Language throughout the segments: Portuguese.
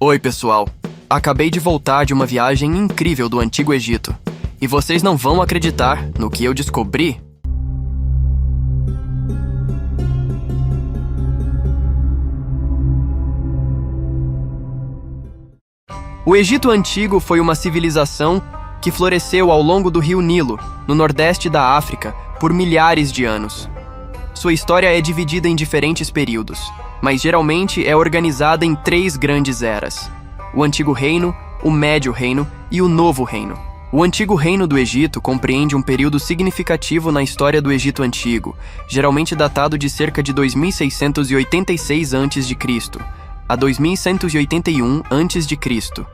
Oi, pessoal. Acabei de voltar de uma viagem incrível do Antigo Egito. E vocês não vão acreditar no que eu descobri. O Egito Antigo foi uma civilização que floresceu ao longo do rio Nilo, no nordeste da África, por milhares de anos. Sua história é dividida em diferentes períodos, mas geralmente é organizada em 3 grandes eras: o Antigo Reino, o Médio Reino e o Novo Reino. O Antigo Reino do Egito compreende um período significativo na história do Egito Antigo, geralmente datado de cerca de 2686 a.C. a 2181 a.C.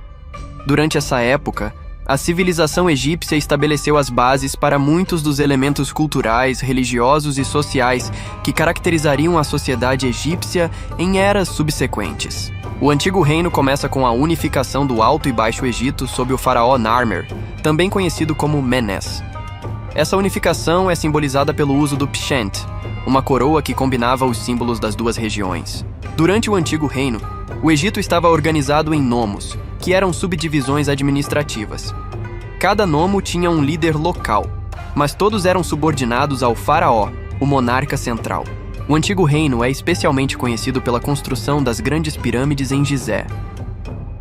Durante essa época, a civilização egípcia estabeleceu as bases para muitos dos elementos culturais, religiosos e sociais que caracterizariam a sociedade egípcia em eras subsequentes. O Antigo Reino começa com a unificação do Alto e Baixo Egito sob o faraó Narmer, também conhecido como Menes. Essa unificação é simbolizada pelo uso do pshent, uma coroa que combinava os símbolos das duas regiões. Durante o Antigo Reino, o Egito estava organizado em nomos, que eram subdivisões administrativas. Cada nomo tinha um líder local, mas todos eram subordinados ao faraó, o monarca central. O Antigo Reino é especialmente conhecido pela construção das grandes pirâmides em Gizé.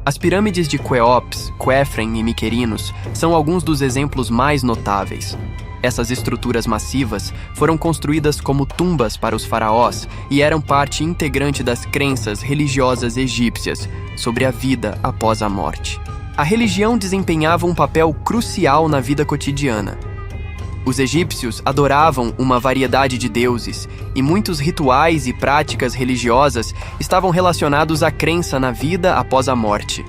As pirâmides de Quéops, Quéfren e Miquerinos são alguns dos exemplos mais notáveis. Essas estruturas massivas foram construídas como tumbas para os faraós e eram parte integrante das crenças religiosas egípcias sobre a vida após a morte. A religião desempenhava um papel crucial na vida cotidiana. Os egípcios adoravam uma variedade de deuses, e muitos rituais e práticas religiosas estavam relacionados à crença na vida após a morte.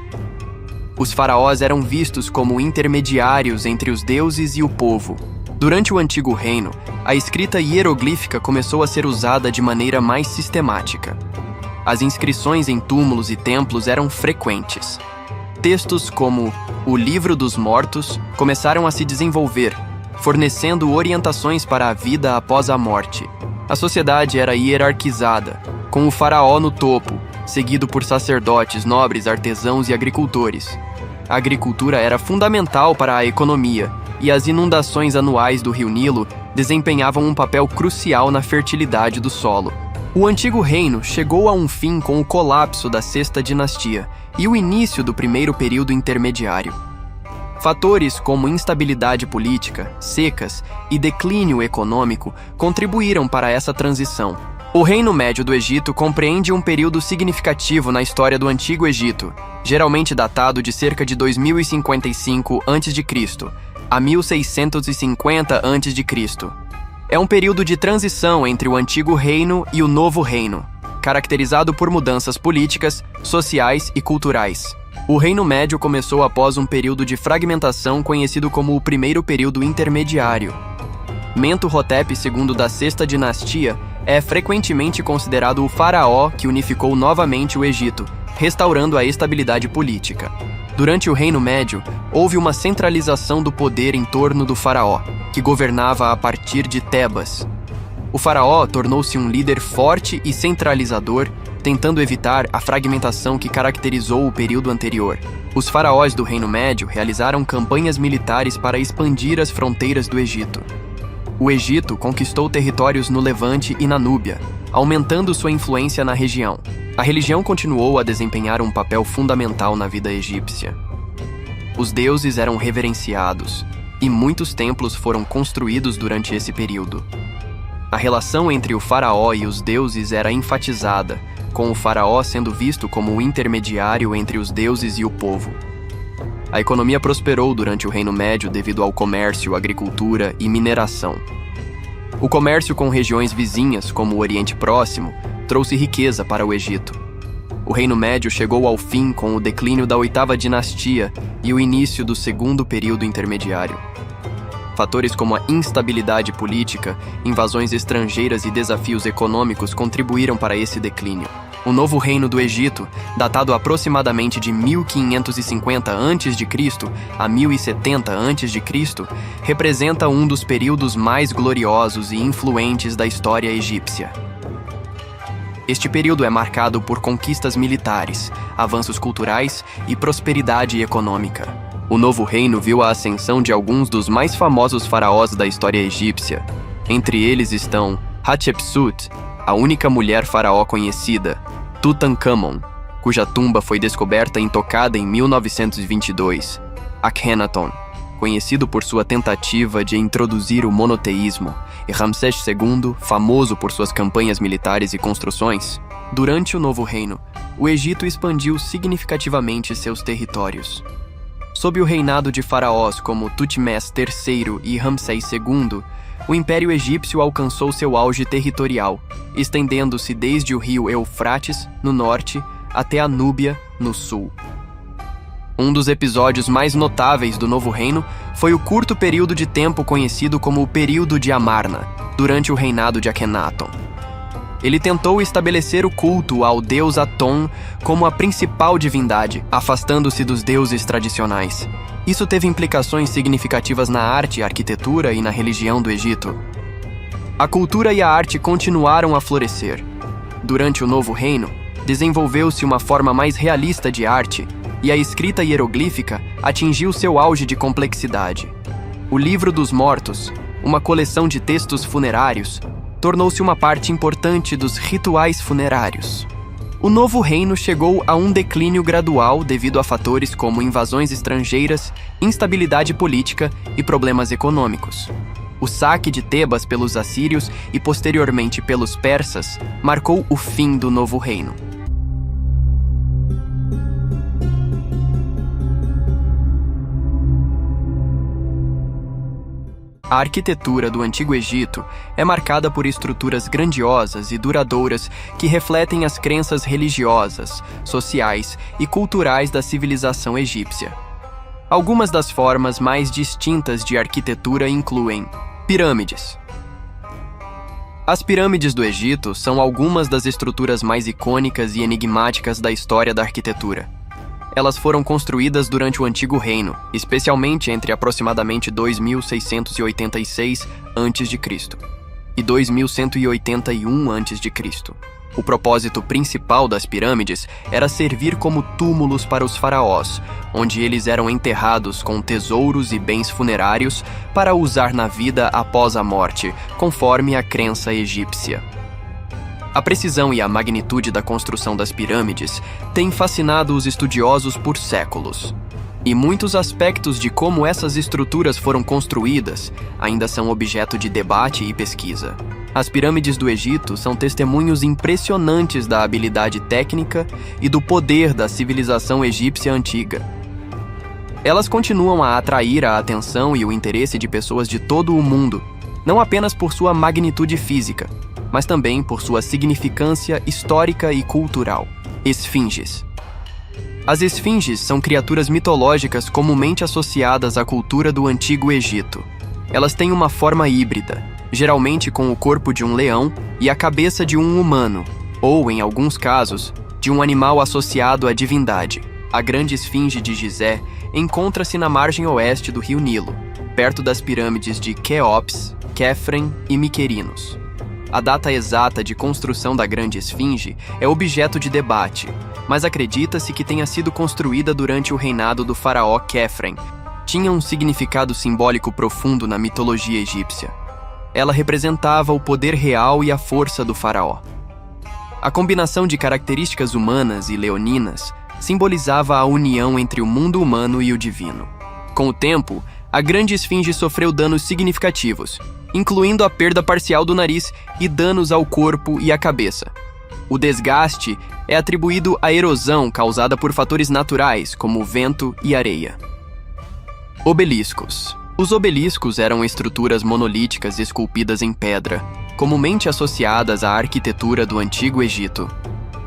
Os faraós eram vistos como intermediários entre os deuses e o povo. Durante o Antigo Reino, a escrita hieroglífica começou a ser usada de maneira mais sistemática. As inscrições em túmulos e templos eram frequentes. Textos como o Livro dos Mortos começaram a se desenvolver, fornecendo orientações para a vida após a morte. A sociedade era hierarquizada, com o faraó no topo, seguido por sacerdotes, nobres, artesãos e agricultores. A agricultura era fundamental para a economia, e as inundações anuais do rio Nilo desempenhavam um papel crucial na fertilidade do solo. O Antigo Reino chegou a um fim com o colapso da Sexta Dinastia e o início do primeiro período intermediário. Fatores como instabilidade política, secas e declínio econômico contribuíram para essa transição. O Reino Médio do Egito compreende um período significativo na história do Antigo Egito, geralmente datado de cerca de 2055 a.C., a 1650 a.C. É um período de transição entre o Antigo Reino e o Novo Reino, caracterizado por mudanças políticas, sociais e culturais. O Reino Médio começou após um período de fragmentação conhecido como o Primeiro Período Intermediário. Mentuhotep II da Sexta Dinastia é frequentemente considerado o faraó que unificou novamente o Egito, restaurando a estabilidade política. Durante o Reino Médio, houve uma centralização do poder em torno do faraó, que governava a partir de Tebas. O faraó tornou-se um líder forte e centralizador, tentando evitar a fragmentação que caracterizou o período anterior. Os faraós do Reino Médio realizaram campanhas militares para expandir as fronteiras do Egito. O Egito conquistou territórios no Levante e na Núbia, aumentando sua influência na região. A religião continuou a desempenhar um papel fundamental na vida egípcia. Os deuses eram reverenciados, e muitos templos foram construídos durante esse período. A relação entre o faraó e os deuses era enfatizada, com o faraó sendo visto como o intermediário entre os deuses e o povo. A economia prosperou durante o Reino Médio devido ao comércio, agricultura e mineração. O comércio com regiões vizinhas, como o Oriente Próximo, trouxe riqueza para o Egito. O Reino Médio chegou ao fim com o declínio da Oitava Dinastia e o início do Segundo Período Intermediário. Fatores como a instabilidade política, invasões estrangeiras e desafios econômicos contribuíram para esse declínio. O Novo Reino do Egito, datado aproximadamente de 1550 a.C. a 1070 a.C., representa um dos períodos mais gloriosos e influentes da história egípcia. Este período é marcado por conquistas militares, avanços culturais e prosperidade econômica. O novo reino viu a ascensão de alguns dos mais famosos faraós da história egípcia. Entre eles estão Hatshepsut, a única mulher faraó conhecida, Tutankhamon, cuja tumba foi descoberta intocada em 1922, Akhenaton, conhecido por sua tentativa de introduzir o monoteísmo, e Ramsés II, famoso por suas campanhas militares e construções. Durante o Novo Reino, o Egito expandiu significativamente seus territórios. Sob o reinado de faraós como Tutmés III e Ramsés II, o Império Egípcio alcançou seu auge territorial, estendendo-se desde o rio Eufrates, no norte, até a Núbia, no sul. Um dos episódios mais notáveis do Novo Reino foi o curto período de tempo conhecido como o período de Amarna, durante o reinado de Akhenaton. Ele tentou estabelecer o culto ao deus Aton como a principal divindade, afastando-se dos deuses tradicionais. Isso teve implicações significativas na arte, arquitetura e na religião do Egito. A cultura e a arte continuaram a florescer. Durante o Novo Reino, desenvolveu-se uma forma mais realista de arte, e a escrita hieroglífica atingiu seu auge de complexidade. O Livro dos Mortos, uma coleção de textos funerários, tornou-se uma parte importante dos rituais funerários. O Novo Reino chegou a um declínio gradual devido a fatores como invasões estrangeiras, instabilidade política e problemas econômicos. O saque de Tebas pelos assírios e posteriormente pelos persas marcou o fim do Novo Reino. A arquitetura do Antigo Egito é marcada por estruturas grandiosas e duradouras que refletem as crenças religiosas, sociais e culturais da civilização egípcia. Algumas das formas mais distintas de arquitetura incluem pirâmides. As pirâmides do Egito são algumas das estruturas mais icônicas e enigmáticas da história da arquitetura. Elas foram construídas durante o Antigo Reino, especialmente entre aproximadamente 2686 a.C. e 2181 a.C. O propósito principal das pirâmides era servir como túmulos para os faraós, onde eles eram enterrados com tesouros e bens funerários para usar na vida após a morte, conforme a crença egípcia. A precisão e a magnitude da construção das pirâmides têm fascinado os estudiosos por séculos. E muitos aspectos de como essas estruturas foram construídas ainda são objeto de debate e pesquisa. As pirâmides do Egito são testemunhos impressionantes da habilidade técnica e do poder da civilização egípcia antiga. Elas continuam a atrair a atenção e o interesse de pessoas de todo o mundo, não apenas por sua magnitude física, mas também por sua significância histórica e cultural. Esfinges. As esfinges são criaturas mitológicas comumente associadas à cultura do Antigo Egito. Elas têm uma forma híbrida, geralmente com o corpo de um leão e a cabeça de um humano, ou, em alguns casos, de um animal associado à divindade. A grande esfinge de Gizé encontra-se na margem oeste do rio Nilo, perto das pirâmides de Quéops, Quefren e Miquerinos. A data exata de construção da Grande Esfinge é objeto de debate, mas acredita-se que tenha sido construída durante o reinado do faraó Quefren. Tinha um significado simbólico profundo na mitologia egípcia. Ela representava o poder real e a força do faraó. A combinação de características humanas e leoninas simbolizava a união entre o mundo humano e o divino. Com o tempo, a Grande Esfinge sofreu danos significativos, incluindo a perda parcial do nariz e danos ao corpo e à cabeça. O desgaste é atribuído à erosão causada por fatores naturais, como vento e areia. Obeliscos. Os obeliscos eram estruturas monolíticas esculpidas em pedra, comumente associadas à arquitetura do Antigo Egito,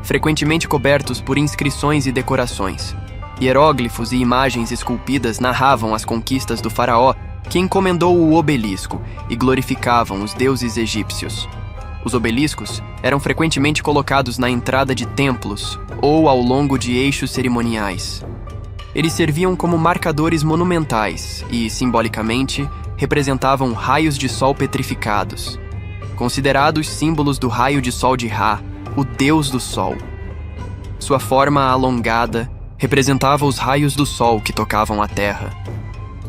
frequentemente cobertos por inscrições e decorações. Hieróglifos e imagens esculpidas narravam as conquistas do faraó, que encomendou o obelisco, e glorificavam os deuses egípcios. Os obeliscos eram frequentemente colocados na entrada de templos ou ao longo de eixos cerimoniais. Eles serviam como marcadores monumentais e, simbolicamente, representavam raios de sol petrificados. Considerados símbolos do raio de sol de Ra, o deus do sol. Sua forma alongada representava os raios do sol que tocavam a terra,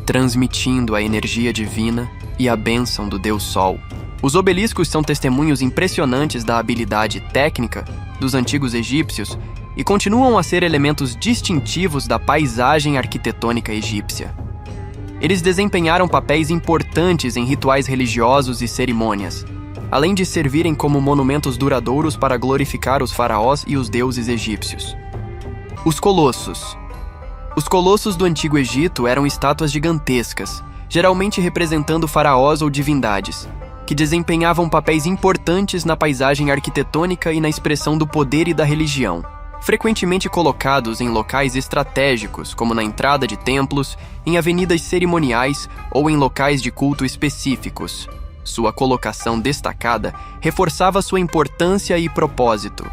transmitindo a energia divina e a bênção do deus sol. Os obeliscos são testemunhos impressionantes da habilidade técnica dos antigos egípcios e continuam a ser elementos distintivos da paisagem arquitetônica egípcia. Eles desempenharam papéis importantes em rituais religiosos e cerimônias, além de servirem como monumentos duradouros para glorificar os faraós e os deuses egípcios. Os colossos. Os colossos do Antigo Egito eram estátuas gigantescas, geralmente representando faraós ou divindades, que desempenhavam papéis importantes na paisagem arquitetônica e na expressão do poder e da religião, frequentemente colocados em locais estratégicos, como na entrada de templos, em avenidas cerimoniais ou em locais de culto específicos. Sua colocação destacada reforçava sua importância e propósito.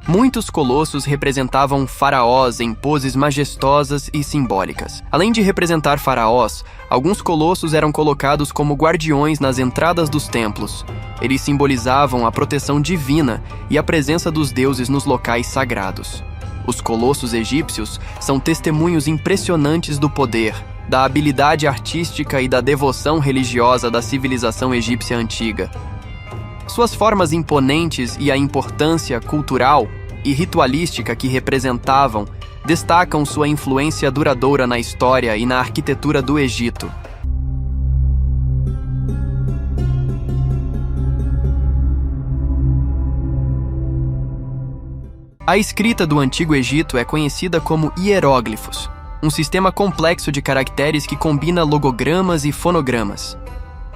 Muitos colossos representavam faraós em poses majestosas e simbólicas. Além de representar faraós, alguns colossos eram colocados como guardiões nas entradas dos templos. Eles simbolizavam a proteção divina e a presença dos deuses nos locais sagrados. Os colossos egípcios são testemunhos impressionantes do poder, da habilidade artística e da devoção religiosa da civilização egípcia antiga. Suas formas imponentes e a importância cultural e ritualística que representavam destacam sua influência duradoura na história e na arquitetura do Egito. A escrita do Antigo Egito é conhecida como hieróglifos, um sistema complexo de caracteres que combina logogramas e fonogramas.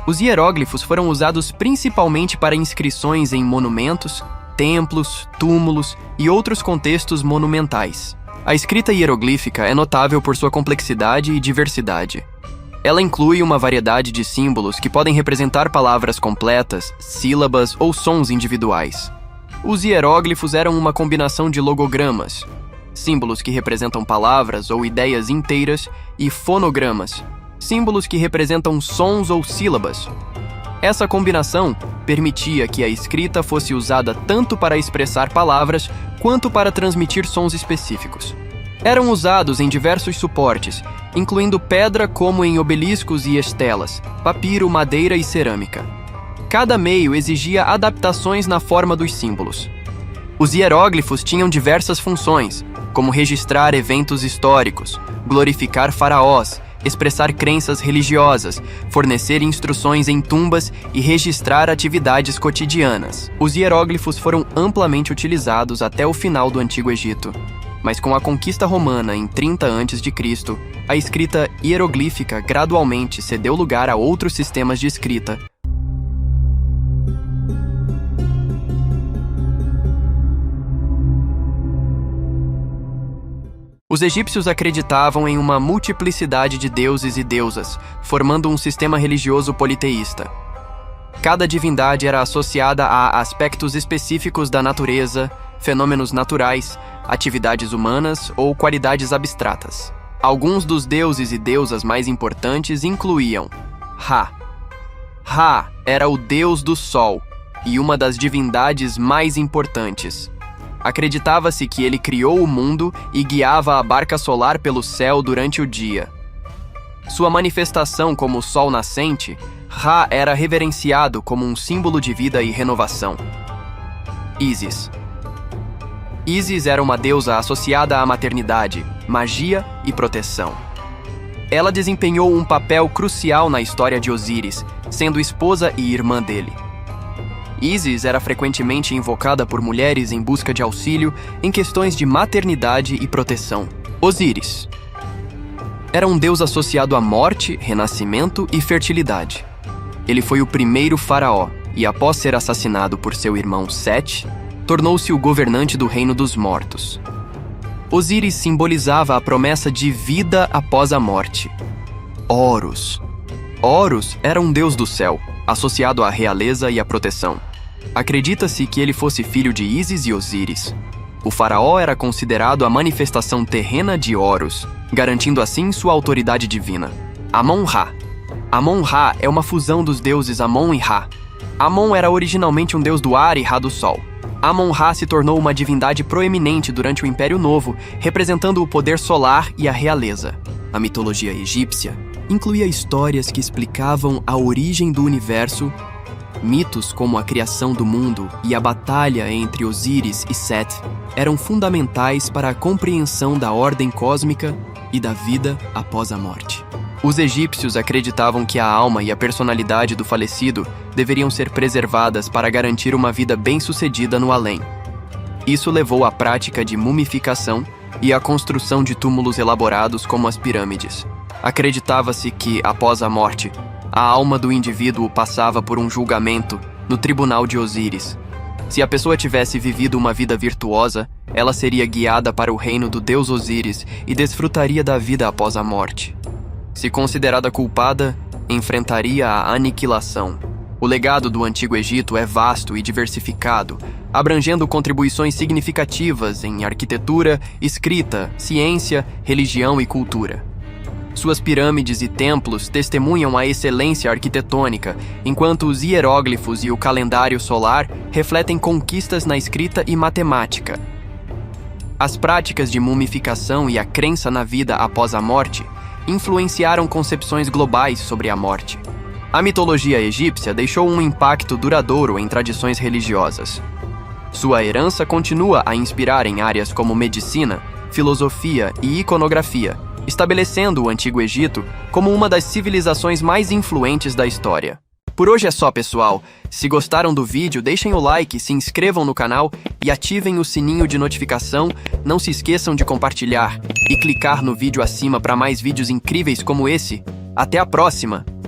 Os hieróglifos foram usados principalmente para inscrições em monumentos, templos, túmulos e outros contextos monumentais. A escrita hieroglífica é notável por sua complexidade e diversidade. Ela inclui uma variedade de símbolos que podem representar palavras completas, sílabas ou sons individuais. Os hieróglifos eram uma combinação de logogramas, símbolos que representam palavras ou ideias inteiras, e fonogramas, símbolos que representam sons ou sílabas. Essa combinação permitia que a escrita fosse usada tanto para expressar palavras quanto para transmitir sons específicos. Eram usados em diversos suportes, incluindo pedra como em obeliscos e estelas, papiro, madeira e cerâmica. Cada meio exigia adaptações na forma dos símbolos. Os hieróglifos tinham diversas funções, como registrar eventos históricos, glorificar faraós, expressar crenças religiosas, fornecer instruções em tumbas e registrar atividades cotidianas. Os hieróglifos foram amplamente utilizados até o final do Antigo Egito, mas com a conquista romana em 30 a.C., a escrita hieroglífica gradualmente cedeu lugar a outros sistemas de escrita. Os egípcios acreditavam em uma multiplicidade de deuses e deusas, formando um sistema religioso politeísta. Cada divindade era associada a aspectos específicos da natureza, fenômenos naturais, atividades humanas ou qualidades abstratas. Alguns dos deuses e deusas mais importantes incluíam Ra. Ra era o deus do sol e uma das divindades mais importantes. Acreditava-se que ele criou o mundo e guiava a barca solar pelo céu durante o dia. Sua manifestação como o sol nascente, Ra era reverenciado como um símbolo de vida e renovação. Ísis. Ísis era uma deusa associada à maternidade, magia e proteção. Ela desempenhou um papel crucial na história de Osíris, sendo esposa e irmã dele. Ísis era frequentemente invocada por mulheres em busca de auxílio em questões de maternidade e proteção. Osíris era um deus associado à morte, renascimento e fertilidade. Ele foi o primeiro faraó e, após ser assassinado por seu irmão Sete, tornou-se o governante do reino dos mortos. Osíris simbolizava a promessa de vida após a morte. Horus. Horus era um deus do céu, associado à realeza e à proteção. Acredita-se que ele fosse filho de Ísis e Osíris. O faraó era considerado a manifestação terrena de Horus, garantindo assim sua autoridade divina. Amon-Ra. Amon-Ra é uma fusão dos deuses Amon e Ra. Amon era originalmente um deus do ar e Ra do sol. Amon-Ra se tornou uma divindade proeminente durante o Império Novo, representando o poder solar e a realeza. A mitologia egípcia incluía histórias que explicavam a origem do universo, mitos como a criação do mundo e a batalha entre Osíris e Seth eram fundamentais para a compreensão da ordem cósmica e da vida após a morte. Os egípcios acreditavam que a alma e a personalidade do falecido deveriam ser preservadas para garantir uma vida bem-sucedida no além. Isso levou à prática de mumificação e à construção de túmulos elaborados como as pirâmides. Acreditava-se que, após a morte, a alma do indivíduo passava por um julgamento no tribunal de Osíris. Se a pessoa tivesse vivido uma vida virtuosa, ela seria guiada para o reino do deus Osíris e desfrutaria da vida após a morte. Se considerada culpada, enfrentaria a aniquilação. O legado do Antigo Egito é vasto e diversificado, abrangendo contribuições significativas em arquitetura, escrita, ciência, religião e cultura. Suas pirâmides e templos testemunham a excelência arquitetônica, enquanto os hieróglifos e o calendário solar refletem conquistas na escrita e matemática. As práticas de mumificação e a crença na vida após a morte influenciaram concepções globais sobre a morte. A mitologia egípcia deixou um impacto duradouro em tradições religiosas. Sua herança continua a inspirar em áreas como medicina, filosofia e iconografia, estabelecendo o Antigo Egito como uma das civilizações mais influentes da história. Por hoje é só, pessoal. Se gostaram do vídeo, deixem o like, se inscrevam no canal e ativem o sininho de notificação. Não se esqueçam de compartilhar e clicar no vídeo acima para mais vídeos incríveis como esse. Até a próxima!